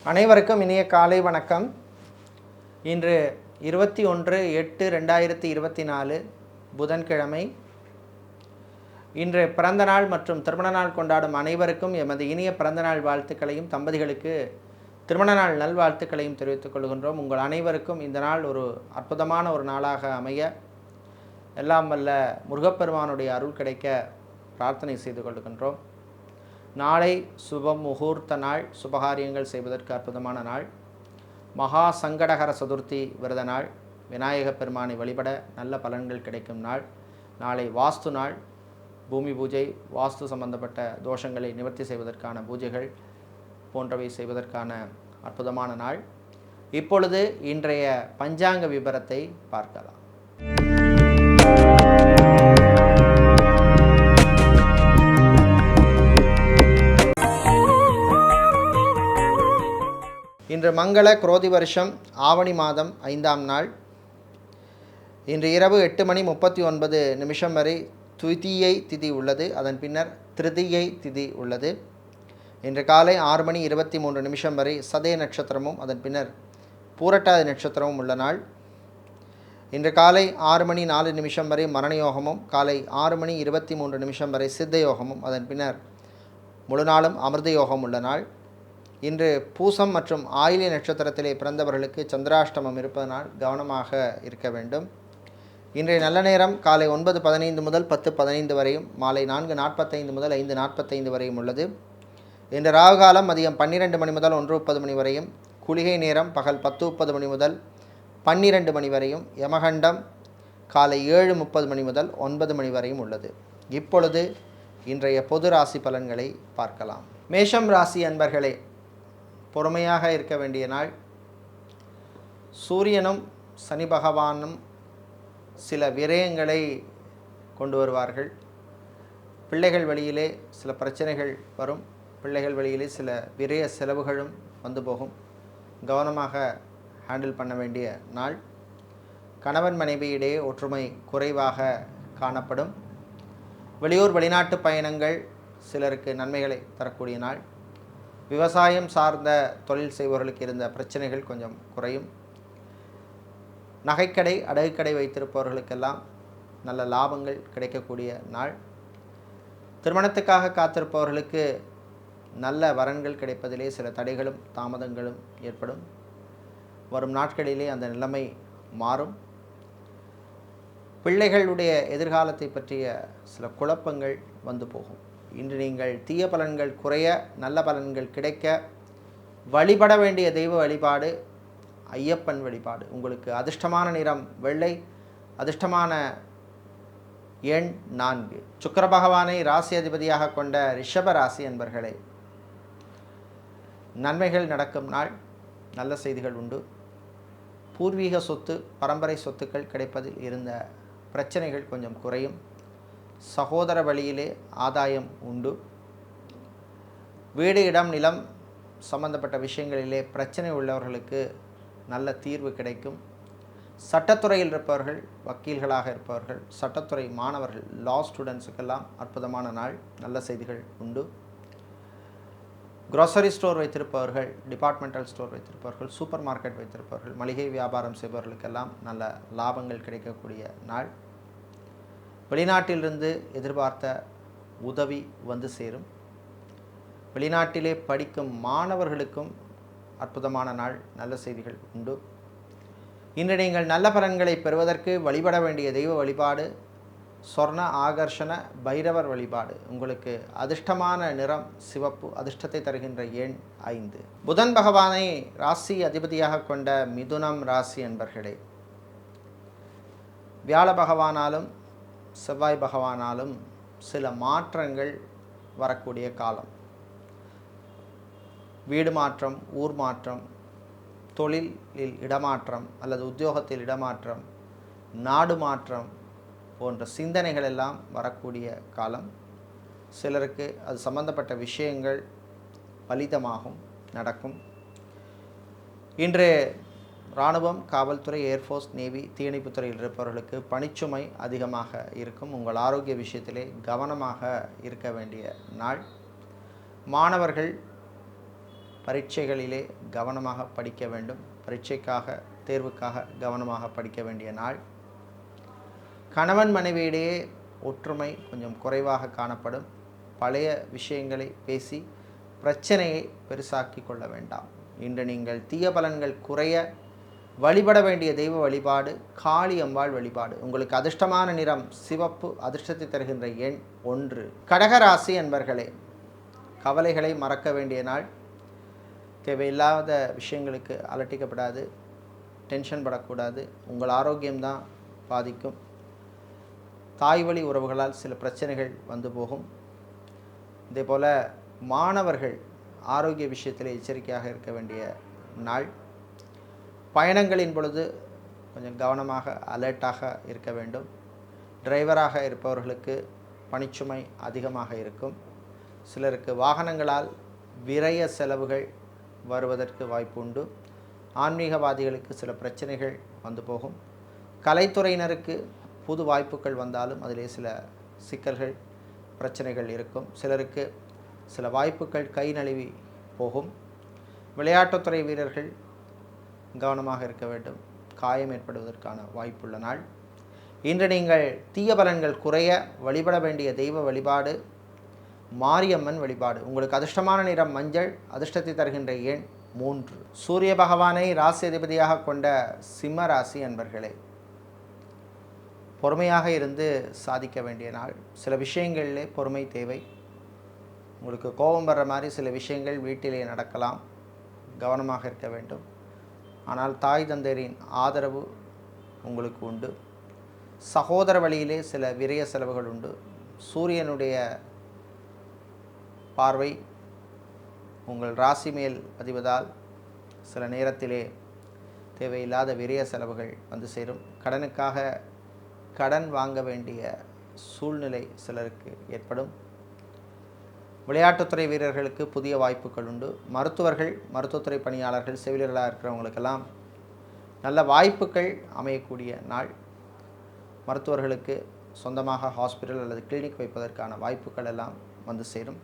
அனைவருக்கும் இனிய காலை வணக்கம். இன்று 21/8/2024 புதன்கிழமை. இன்று பிறந்த நாள் மற்றும் திருமண நாள் கொண்டாடும் அனைவருக்கும் எமது இனிய பிறந்த நாள் வாழ்த்துக்களையும், தம்பதிகளுக்கு திருமண நாள் நல்வாழ்த்துக்களையும் தெரிவித்துக் கொள்கின்றோம். உங்கள் அனைவருக்கும் இந்த நாள் ஒரு அற்புதமான ஒரு நாளாக அமைய எல்லாம் வல்ல முருகப்பெருமானுடைய அருள் கிடைக்க பிரார்த்தனை செய்து கொள்கின்றோம். நாளை சுப முகூர்த்த நாள், சுபகாரியங்கள் செய்வதற்கு அற்புதமான நாள். மகா சங்கடகர சதுர்த்தி விரத நாள், விநாயக பெருமானை வழிபட நல்ல பலன்கள் கிடைக்கும் நாள். நாளை வாஸ்து நாள், பூமி பூஜை, வாஸ்து சம்பந்தப்பட்ட தோஷங்களை நிவர்த்தி செய்வதற்கான பூஜைகள் போன்றவை செய்வதற்கான அற்புதமான நாள். இப்பொழுது இன்றைய பஞ்சாங்க விபரத்தை பார்க்கலாம். இன்று மங்கள குரோதி வருஷம் ஆவணி மாதம் 5ஆம் நாள். இன்று இரவு 8:39 வரை துதியை திதி உள்ளது. அதன் பின்னர் திருதியை திதி உள்ளது. இன்று காலை 6:23 வரை சதய நட்சத்திரமும் அதன் பின்னர் பூரட்டாதி நட்சத்திரமும் உள்ள நாள். இன்று காலை 6:04 வரை மரணயோகமும், காலை 6:23 வரை சித்த யோகமும், அதன் பின்னர் முழு நாளும் அமிர்த யோகம் உள்ள நாள். இன்று பூசம் மற்றும் ஆயில்ய நட்சத்திரத்திலே பிறந்தவர்களுக்கு சந்திராஷ்டமம் இருப்பதனால் கவனமாக இருக்க வேண்டும். இன்றைய நல்ல நேரம் காலை 9:15 முதல் 10:15 வரையும், மாலை 4:45 முதல் 5:45 வரையும் உள்ளது. இன்று ராகுகாலம் மதியம் 12 மணி முதல் 1:30 மணி வரையும், குளிகை நேரம் பகல் 10:30 மணி முதல் 12 மணி வரையும், யமகண்டம் காலை 7:30 மணி முதல் 9 மணி வரையும் உள்ளது. இப்பொழுது இன்றைய பொது ராசி பலன்களை பார்க்கலாம். மேஷம் ராசி அன்பர்களே, பொறுமையாக இருக்க வேண்டிய நாள். சூரியனும் சனி பகவானும் சில விரயங்களை கொண்டு வருவார்கள். பிள்ளைகள் வழியிலே சில பிரச்சனைகள் வரும். பிள்ளைகள் வழியிலே சில விரய செலவுகளும் வந்து போகும். கவனமாக ஹேண்டில் பண்ண வேண்டிய நாள். கணவன் மனைவியிடையே ஒற்றுமை குறைவாக காணப்படும். வெளியூர் வெளிநாட்டு பயணங்கள் சிலருக்கு நன்மைகளை தரக்கூடிய நாள். விவசாயம் சார்ந்த தொழில் செய்பவர்களுக்கு இருந்த பிரச்சனைகள் கொஞ்சம் குறையும். நகைக்கடை, அடகுக்கடை வைத்திருப்பவர்களுக்கெல்லாம் நல்ல லாபங்கள் கிடைக்கக்கூடிய நாள். திருமணத்துக்காக காத்திருப்பவர்களுக்கு நல்ல வரன்கள் கிடைப்பதிலே சில தடைகளும் தாமதங்களும் ஏற்படும். வரும் நாட்களிலே அந்த நிலைமை மாறும். பிள்ளைகளுடைய எதிர்காலத்தை பற்றிய சில குழப்பங்கள் வந்து போகும். இன்று நீங்கள் தீய பலன்கள் குறைய, நல்ல பலன்கள் கிடைக்க வழிபட வேண்டிய தெய்வ வழிபாடு ஐயப்பன் வழிபாடு. உங்களுக்கு அதிர்ஷ்டமான நிறம் வெள்ளை, அதிர்ஷ்டமான எண் 4. சுக்கிர பகவானை ராசி அதிபதியாக கொண்ட ரிஷப ராசி அன்பர்களே, நன்மைகள் நடக்கும் நாள். நல்ல செய்திகள் உண்டு. பூர்வீக சொத்து, பரம்பரை சொத்துக்கள் கிடைப்பதில் இருந்த பிரச்சனைகள் கொஞ்சம் குறையும். சகோதர வழியிலே ஆதாயம் உண்டு. வீடு, இடம், நிலம் சம்பந்தப்பட்ட விஷயங்களிலே பிரச்சனை உள்ளவர்களுக்கு நல்ல தீர்வு கிடைக்கும். சட்டத்துறையில் இருப்பவர்கள், வக்கீல்களாக இருப்பவர்கள், சட்டத்துறை மாணவர்கள், லா ஸ்டூடெண்ட்ஸுக்கெல்லாம் அற்புதமான நாள். நல்ல செய்திகள் உண்டு. க்ரோசரி ஸ்டோர் வைத்திருப்பவர்கள், டிபார்ட்மெண்டல் ஸ்டோர் வைத்திருப்பவர்கள், சூப்பர் மார்க்கெட் வைத்திருப்பவர்கள், மளிகை வியாபாரம் செய்பவர்களுக்கெல்லாம் நல்ல லாபங்கள் கிடைக்கக்கூடிய நாள். வெளிநாட்டிலிருந்து எதிர்பார்த்த உதவி வந்து சேரும். வெளிநாட்டிலே படிக்கும் மாணவர்களுக்கும் அற்புதமான நாள். நல்ல செய்திகள் உண்டு. இன்று நீங்கள் நல்ல பலன்களை பெறுவதற்கு வழிபட வேண்டிய தெய்வ வழிபாடு சொர்ண ஆகர்ஷண பைரவர் வழிபாடு. உங்களுக்கு அதிர்ஷ்டமான நிறம் சிவப்பு, அதிர்ஷ்டத்தை தருகின்ற எண் 5. புதன் பகவானை ராசி அதிபதியாக கொண்ட மிதுனம் ராசி அன்பர்களே, வியாழ பகவானாலும் செவ்வாய் பகவானாலும் சில மாற்றங்கள் வரக்கூடிய காலம். வீடு மாற்றம், ஊர் மாற்றம், தொழிலில் இடமாற்றம் அல்லது உத்தியோகத்தில் இடமாற்றம், நாடு மாற்றம் போன்ற சிந்தனைகள் எல்லாம் வரக்கூடிய காலம். சிலருக்கு அது சம்பந்தப்பட்ட விஷயங்கள் பலிதமாகும், நடக்கும். இன்று இராணுவம், காவல்துறை, ஏர்ஃபோர்ஸ், நேவி, தீயணைப்புத்துறையில் இருப்பவர்களுக்கு பணிச்சுமை அதிகமாக இருக்கும். உங்கள் ஆரோக்கிய விஷயத்திலே கவனமாக இருக்க வேண்டிய நாள். மாணவர்கள் பரீட்சைகளிலே கவனமாக படிக்க வேண்டும். பரீட்சைக்காக தேர்வுக்காக கவனமாக படிக்க வேண்டிய நாள். கணவன் மனைவியிடையே ஒற்றுமை கொஞ்சம் குறைவாக காணப்படும். பழைய விஷயங்களை பேசி பிரச்சனையை பெருசாக்கி கொள்ள வேண்டாம். இன்று நீங்கள் தீய பலன்கள் குறைய வழிபட வேண்டிய தெய்வ வழிபாடு காளி அம்பாள் வழிபாடு. உங்களுக்கு அதிர்ஷ்டமான நிறம் சிவப்பு. அதிர்ஷ்டத்தை தருகின்ற எண் 1. கடகராசி அன்பர்களே, கவலைகளை மறக்க வேண்டிய நாள். தேவையில்லாத விஷயங்களுக்கு அலட்டிக்கப்படாது, டென்ஷன் படக்கூடாது. உங்கள் ஆரோக்கியம்தான் பாதிக்கும். தாய் வழி உறவுகளால் சில பிரச்சனைகள் வந்து போகும். இதே போல் மாணவர்கள் ஆரோக்கிய விஷயத்தில் எச்சரிக்கையாக இருக்க வேண்டிய நாள். பயணங்களின் பொழுது கொஞ்சம் கவனமாக அலர்ட்டாக இருக்க வேண்டும். டிரைவராக இருப்பவர்களுக்கு பணிச்சுமை அதிகமாக இருக்கும். சிலருக்கு வாகனங்களால் விரய செலவுகள் வருவதற்கு வாய்ப்பு உண்டு. ஆன்மீகவாதிகளுக்கு சில பிரச்சனைகள் வந்து போகும். கலைத்துறையினருக்கு புது வாய்ப்புகள் வந்தாலும் அதிலே சில சிக்கல்கள் பிரச்சனைகள் இருக்கும். சிலருக்கு சில வாய்ப்புகள் கை நழுவி போகும். விளையாட்டுத்துறை வீரர்கள் கவனமாக இருக்க வேண்டும். காயம் ஏற்படுவதற்கான வாய்ப்புள்ள நாள். இன்று நீங்கள் தீய பலன்கள் குறைய வழிபட வேண்டிய தெய்வ வழிபாடு மாரியம்மன் வழிபாடு. உங்களுக்கு அதிர்ஷ்டமான நிறம் மஞ்சள். அதிர்ஷ்டத்தை தருகின்ற எண் 3. சூரிய பகவானை ராசி அதிபதியாக கொண்ட சிம்ம ராசி அன்பர்களே, பொறுமையாக இருந்து சாதிக்க வேண்டிய நாள். சில விஷயங்களிலே பொறுமை தேவை. உங்களுக்கு கோபம் வர்ற மாதிரி சில விஷயங்கள் வீட்டிலே நடக்கலாம். கவனமாக இருக்க வேண்டும். ஆனால் தாய் தந்தையரின் ஆதரவு உங்களுக்கு உண்டு. சகோதர வழியிலே சில விரய செலவுகள் உண்டு. சூரியனுடைய பார்வை உங்கள் ராசி மேல் பதிவதால் சில நேரத்திலே தேவையில்லாத விரய செலவுகள் வந்து சேரும். கடனுக்காக கடன் வாங்க வேண்டிய சூழ்நிலை சிலருக்கு ஏற்படும். விளையாட்டுத்துறை வீரர்களுக்கு புதிய வாய்ப்புகள் உண்டு. மருத்துவர்கள், மருத்துவத்துறை பணியாளர்கள், செவிலியர்களாக இருக்கிறவங்களுக்கெல்லாம் நல்ல வாய்ப்புகள் அமையக்கூடிய நாள். மருத்துவர்களுக்கு சொந்தமாக ஹாஸ்பிட்டல் அல்லது கிளினிக் வைப்பதற்கான வாய்ப்புகள் எல்லாம் வந்து சேரும்.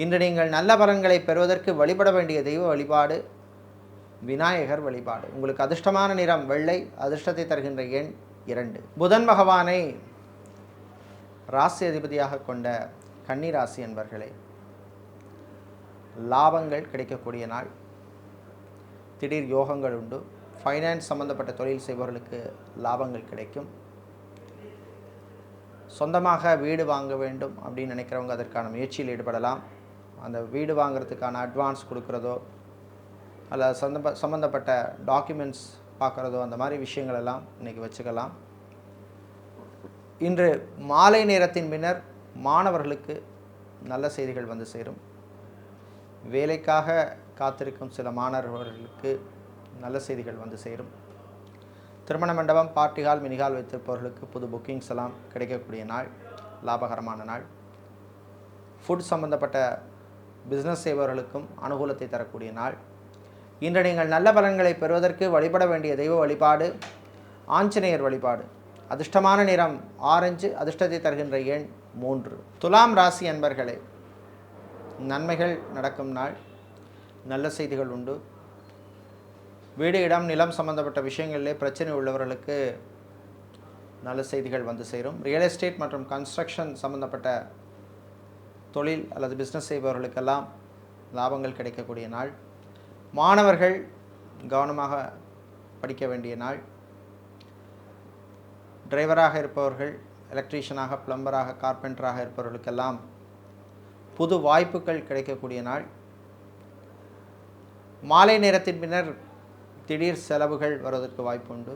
இன்று நீங்கள் நல்ல பலன்களை பெறுவதற்கு வழிபட வேண்டிய தெய்வ வழிபாடு விநாயகர் வழிபாடு. உங்களுக்கு அதிர்ஷ்டமான நிறம் வெள்ளை. அதிர்ஷ்டத்தை தருகின்ற எண் 2. புதன் பகவானை ராசி அதிபதியாக கொண்ட கன்னி ராசி அன்பர்களே, லாபங்கள் கிடைக்கக்கூடிய நாள். திடீர் யோகங்கள் உண்டு. ஃபைனான்ஸ் சம்பந்தப்பட்ட தொழில் செய்பவர்களுக்கு லாபங்கள் கிடைக்கும். சொந்தமாக வீடு வாங்க வேண்டும் அப்படின்னு நினைக்கிறவங்க அதற்கான முயற்சியில் ஈடுபடலாம். அந்த வீடு வாங்கிறதுக்கான அட்வான்ஸ் கொடுக்குறதோ அல்லது சம்மந்தப்பட்ட டாக்குமெண்ட்ஸ் பார்க்குறதோ அந்த மாதிரி விஷயங்களெல்லாம் இன்றைக்கி வச்சுக்கலாம். இன்று மாலை நேரத்தின் பின்னர் மாணவர்களுக்கு நல்ல செய்திகள் வந்து சேரும். வேலைக்காக காத்திருக்கும் சில மாணவர்களுக்கு நல்ல செய்திகள் வந்து சேரும். திருமண மண்டபம், பார்ட்டி ஹால், மினிஹால் வைத்திருப்பவர்களுக்கு புது புக்கிங்ஸ் எல்லாம் கிடைக்கக்கூடிய நாள். லாபகரமான நாள். ஃபுட் சம்பந்தப்பட்ட பிஸ்னஸ் செய்பவர்களுக்கும் அனுகூலத்தை தரக்கூடிய நாள். இன்று நீங்கள் நல்ல பலன்களை பெறுவதற்கு வழிபட வேண்டிய தெய்வ வழிபாடு ஆஞ்சநேயர் வழிபாடு. அதிர்ஷ்டமான நிறம் ஆரஞ்சு. அதிர்ஷ்டத்தை தருகின்ற எண் 3. துலாம் ராசி அன்பர்களே, நன்மைகள் நடக்கும் நாள். நல்ல செய்திகள் உண்டு. வீடு, இடம், நிலம் சம்பந்தப்பட்ட விஷயங்களிலே பிரச்சனை உள்ளவர்களுக்கு நல்ல செய்திகள் வந்து சேரும். ரியல் எஸ்டேட் மற்றும் கன்ஸ்ட்ரக்ஷன் சம்பந்தப்பட்ட தொழில் அல்லது பிஸ்னஸ் செய்பவர்களுக்கெல்லாம் லாபங்கள் கிடைக்கக்கூடிய நாள். மாணவர்கள் கவனமாக படிக்க வேண்டிய நாள். டிரைவராக இருப்பவர்கள், எலக்ட்ரீஷியனாக, பிளம்பராக, கார்பெண்டராக இருப்பவர்களுக்கெல்லாம் புது வாய்ப்புகள் கிடைக்கக்கூடிய நாள். மாலை நேரத்தின் பின்னர் திடீர் செலவுகள் வருவதற்கு வாய்ப்பு உண்டு.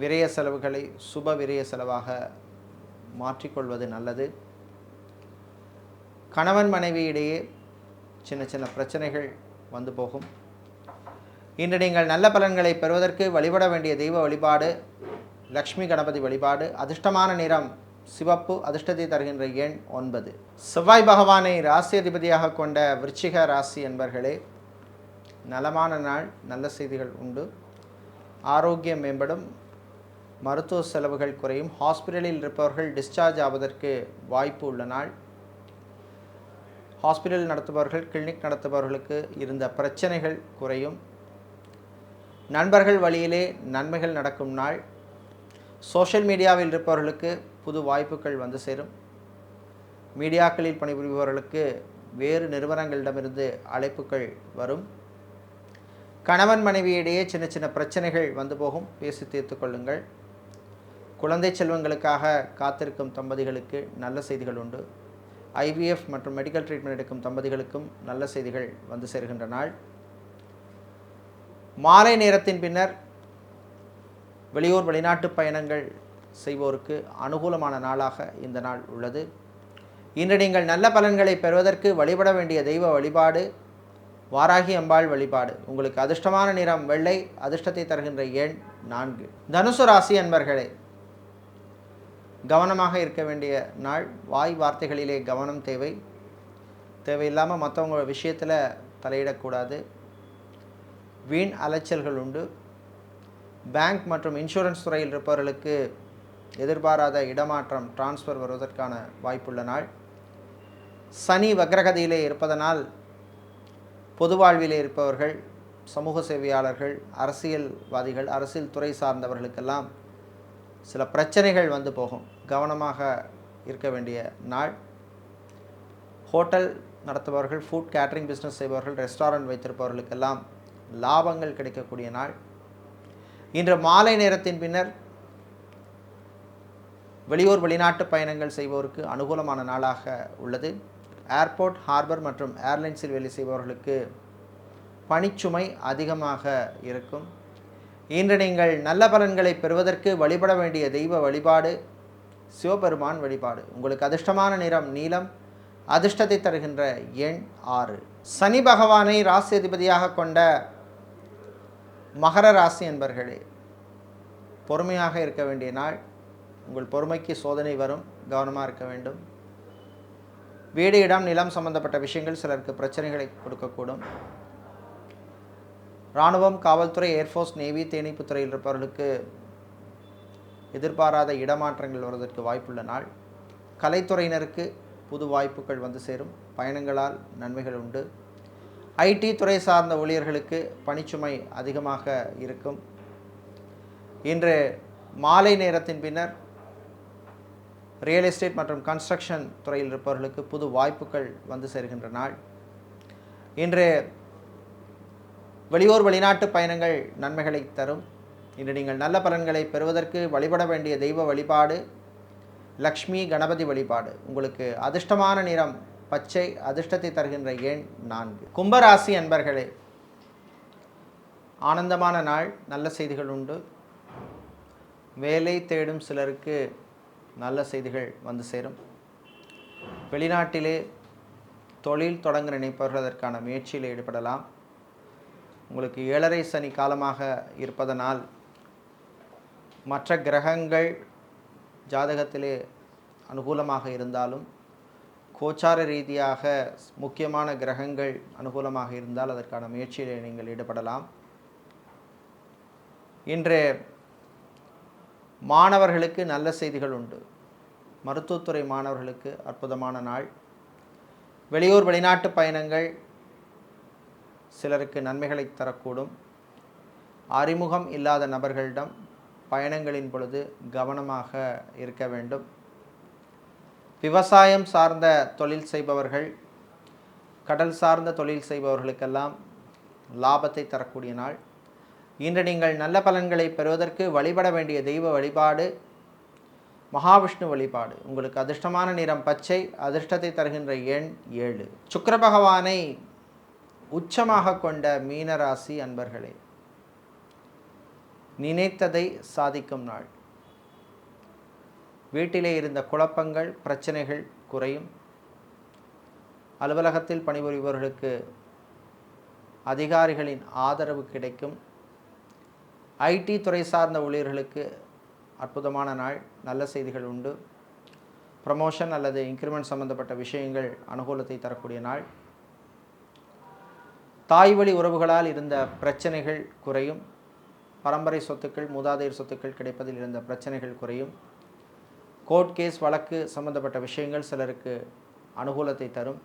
விரய செலவுகளை சுப விரய செலவாக மாற்றிக்கொள்வது நல்லது. கணவன் மனைவியிடையே சின்ன சின்ன பிரச்சனைகள் வந்து போகும். இன்று நீங்கள் நல்ல பலன்களை பெறுவதற்கு வழிபட வேண்டிய தெய்வ வழிபாடு லக்ஷ்மி கணபதி வழிபாடு. அதிர்ஷ்டமான நிறம் சிவப்பு. அதிர்ஷ்டத்தை தருகின்ற எண் 9. செவ்வாய் பகவானை ராசி அதிபதியாக கொண்ட விருச்சிக ராசி என்பர்களே, நலமான நாள். நல்ல செய்திகள் உண்டு. ஆரோக்கியம் மேம்படும். மருத்துவ செலவுகள் குறையும். ஹாஸ்பிட்டலில் இருப்பவர்கள் டிஸ்சார்ஜ் ஆவதற்கு வாய்ப்பு உள்ள நாள். ஹாஸ்பிட்டல் நடத்துபவர்கள், கிளினிக் நடத்துபவர்களுக்கு இருந்த பிரச்சனைகள் குறையும். நண்பர்கள் வழியிலே நன்மைகள் நடக்கும் நாள். சோஷியல் மீடியாவில் இருப்பவர்களுக்கு புது வாய்ப்புகள் வந்து சேரும். மீடியாக்களில் பணிபுரிபவர்களுக்கு வேறு நிறுவனங்களிடமிருந்து அழைப்புகள் வரும். கணவன் மனைவியிடையே சின்ன சின்ன பிரச்சனைகள் வந்து போகும், பேசி தீர்த்து கொள்ளுங்கள். குழந்தை செல்வங்களுக்காக காத்திருக்கும் தம்பதிகளுக்கு நல்ல செய்திகள் உண்டு. IVF மற்றும் மெடிக்கல் ட்ரீட்மெண்ட் எடுக்கும் தம்பதிகளுக்கும் நல்ல செய்திகள் வந்து சேர்கின்ற நாள். மாலை நேரத்தின் பின்னர் வெளியூர் வெளிநாட்டு பயணங்கள் செய்வோருக்கு அனுகூலமான நாளாக இந்த நாள் உள்ளது. இன்று நீங்கள் நல்ல பலன்களை பெறுவதற்கு வழிபட வேண்டிய தெய்வ வழிபாடு வாராகி அம்பாள் வழிபாடு. உங்களுக்கு அதிர்ஷ்டமான நிறம் வெள்ளை, அதிர்ஷ்டத்தை தருகின்ற எண் 4. தனுசு ராசி அன்பர்களே, கவனமாக இருக்க வேண்டிய நாள். வாய் வார்த்தைகளிலே கவனம் தேவை. தேவையில்லாமல் மற்றவங்க விஷயத்தில் தலையிடக்கூடாது. வீண் அலைச்சல்கள் உண்டு. பேங்க் மற்றும் இன்சூரன்ஸ் துறையில் இருப்பவர்களுக்கு எதிர்பாராத இடமாற்றம், டிரான்ஸ்ஃபர் வருவதற்கான வாய்ப்புள்ள நாள். சனி வக்ரகதியிலே இருப்பதனால் பொது வாழ்விலே இருப்பவர்கள், சமூக சேவையாளர்கள், அரசியல்வாதிகள், அரசியல் துறை சார்ந்தவர்களுக்கெல்லாம் சில பிரச்சனைகள் வந்து போகும். கவனமாக இருக்க வேண்டிய நாள். ஹோட்டல் நடத்துபவர்கள், ஃபுட் கேட்ரிங் பிஸ்னஸ் செய்பவர்கள், ரெஸ்டாரண்ட் வைத்திருப்பவர்களுக்கெல்லாம் லாபங்கள் கிடைக்கக்கூடிய நாள். இன்று மாலை நேரத்தின் பின்னர் வெளியூர் வெளிநாட்டு பயணங்கள் செய்பவருக்கு அனுகூலமான நாளாக உள்ளது. ஏர்போர்ட், ஹார்பர் மற்றும் ஏர்லைன்ஸில் வேலை செய்பவர்களுக்கு பணிச்சுமை அதிகமாக இருக்கும். இன்று நீங்கள் நல்ல பலன்களை பெறுவதற்கு வழிபட வேண்டிய தெய்வ வழிபாடு சிவபெருமான் வழிபாடு. உங்களுக்கு அதிர்ஷ்டமான நிறம் நீலம், அதிர்ஷ்டத்தை தருகின்ற எண் 6. சனி பகவானை ராசி அதிபதியாக கொண்ட மகர ராசி என்பர்களே, பொறுமையாக இருக்க வேண்டிய நாள். உங்கள் பொறுமைக்கு சோதனை வரும், கவனமாக இருக்க வேண்டும். வீடு, இடம், நிலம் சம்பந்தப்பட்ட விஷயங்கள் சிலருக்கு பிரச்சனைகளை கொடுக்கக்கூடும். இராணுவம், காவல்துறை, ஏர்ஃபோர்ஸ், நேவி, தேனீப்பு துறையில் இருப்பவர்களுக்கு எதிர்பாராத இடமாற்றங்கள் வருவதற்கு வாய்ப்புள்ள நாள். கலைத்துறையினருக்கு புது வாய்ப்புகள் வந்து சேரும். பயணங்களால் நன்மைகள் உண்டு. IT துறை சார்ந்த ஊழியர்களுக்கு பணிச்சுமை அதிகமாக இருக்கும். இன்று மாலை நேரத்தின் பின்னர் ரியல் எஸ்டேட் மற்றும் கன்ஸ்ட்ரக்ஷன் துறையில் இருப்பவர்களுக்கு புது வாய்ப்புகள் வந்து சேர்கின்ற நாள். இன்று வெளியூர் வெளிநாட்டு பயணங்கள் நன்மைகளை தரும். இன்று நீங்கள் நல்ல பலன்களை பெறுவதற்கு வழிபட வேண்டிய தெய்வ வழிபாடு லக்ஷ்மி கணபதி வழிபாடு. உங்களுக்கு அதிர்ஷ்டமான நிறம் பச்சை, அதிர்ஷ்டத்தை தருகின்ற எண் 4. கும்பராசி அன்பர்களே, ஆனந்தமான நாள். நல்ல செய்திகள் உண்டு. வேலை தேடும் சிலருக்கு நல்ல செய்திகள் வந்து சேரும். வெளிநாட்டிலே தொழில் தொடங்க நினைப்பவர்கள் அதற்கான முயற்சியில் ஈடுபடலாம். உங்களுக்கு 7.5 சனி காலமாக இருப்பதனால் மற்ற கிரகங்கள் ஜாதகத்திலே அனுகூலமாக இருந்தாலும், கோச்சார ரீதியாக முக்கியமான கிரகங்கள் அனுகூலமாக இருந்தால் அதற்கான முயற்சியிலே நீங்கள் ஈடுபடலாம். இன்று மாணவர்களுக்கு நல்ல செய்திகள் உண்டு. மருத்துவத்துறை மாணவர்களுக்கு அற்புதமான நாள். வெளியூர் வெளிநாட்டு பயணங்கள் சிலருக்கு நன்மைகளை தரக்கூடும். அறிமுகம் இல்லாத நபர்களிடம் பயணங்களின் பொழுது கவனமாக இருக்க வேண்டும். விவசாயம் சார்ந்த தொழில் செய்பவர்கள், கடல் சார்ந்த தொழில் செய்பவர்களுக்கெல்லாம் லாபத்தை தரக்கூடிய நாள். இன்று நீங்கள் நல்ல பலன்களை பெறுவதற்கு வழிபட வேண்டிய தெய்வ வழிபாடு மகாவிஷ்ணு வழிபாடு. உங்களுக்கு அதிர்ஷ்டமான நிறம் பச்சை, அதிர்ஷ்டத்தை தருகின்ற எண் 7. சுக்கிர பகவானை உச்சமாக கொண்ட மீனராசி அன்பர்களே, நினைத்ததை சாதிக்கும் நாள். வீட்டிலே இருந்த குழப்பங்கள், பிரச்சனைகள் குறையும். அலுவலகத்தில் பணிபுரிபவர்களுக்கு அதிகாரிகளின் ஆதரவு கிடைக்கும். IT துறை சார்ந்த ஊழியர்களுக்கு அற்புதமான நாள். நல்ல செய்திகள் உண்டு. ப்ரமோஷன் அல்லது இன்க்ரிமெண்ட் சம்பந்தப்பட்ட விஷயங்கள் அனுகூலத்தை தரக்கூடிய நாள். தாய் வழி உறவுகளால் இருந்த பிரச்சனைகள் குறையும். பரம்பரை சொத்துக்கள், மூதாதையர் சொத்துக்கள் கிடைப்பதில் இருந்த பிரச்சனைகள் குறையும். கோர்ட் கேஸ், வழக்கு சம்பந்தப்பட்ட விஷயங்கள் சிலருக்கு அனுகூலத்தை தரும்.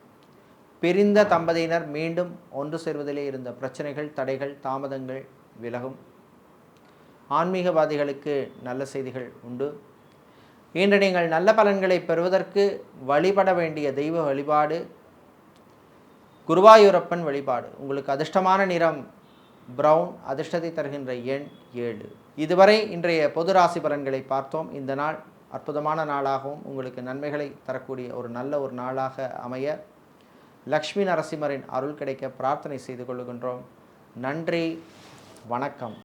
பிரிந்த தம்பதியினர் மீண்டும் ஒன்று சேர்வதிலே இருந்த பிரச்சனைகள், தடைகள், தாமதங்கள் விலகும். ஆன்மீகவாதிகளுக்கு நல்ல செய்திகள் உண்டு. இன்று நீங்கள் நல்ல பலன்களை பெறுவதற்கு வழிபட வேண்டிய தெய்வ வழிபாடு குருவாயூரப்பன் வழிபாடு. உங்களுக்கு அதிர்ஷ்டமான நிறம் பிரவுன், அதிர்ஷ்டத்தை தருகின்ற எண் 7. இதுவரை இன்றைய பொது ராசி பலன்களை பார்த்தோம். இந்த நாள் அற்புதமான நாளாகவும் உங்களுக்கு நன்மைகளை தரக்கூடிய ஒரு நல்ல ஒரு நாளாக அமைய லக்ஷ்மி நரசிம்மரின் அருள் கிடைக்க பிரார்த்தனை செய்து கொள்கின்றோம். நன்றி, வணக்கம்.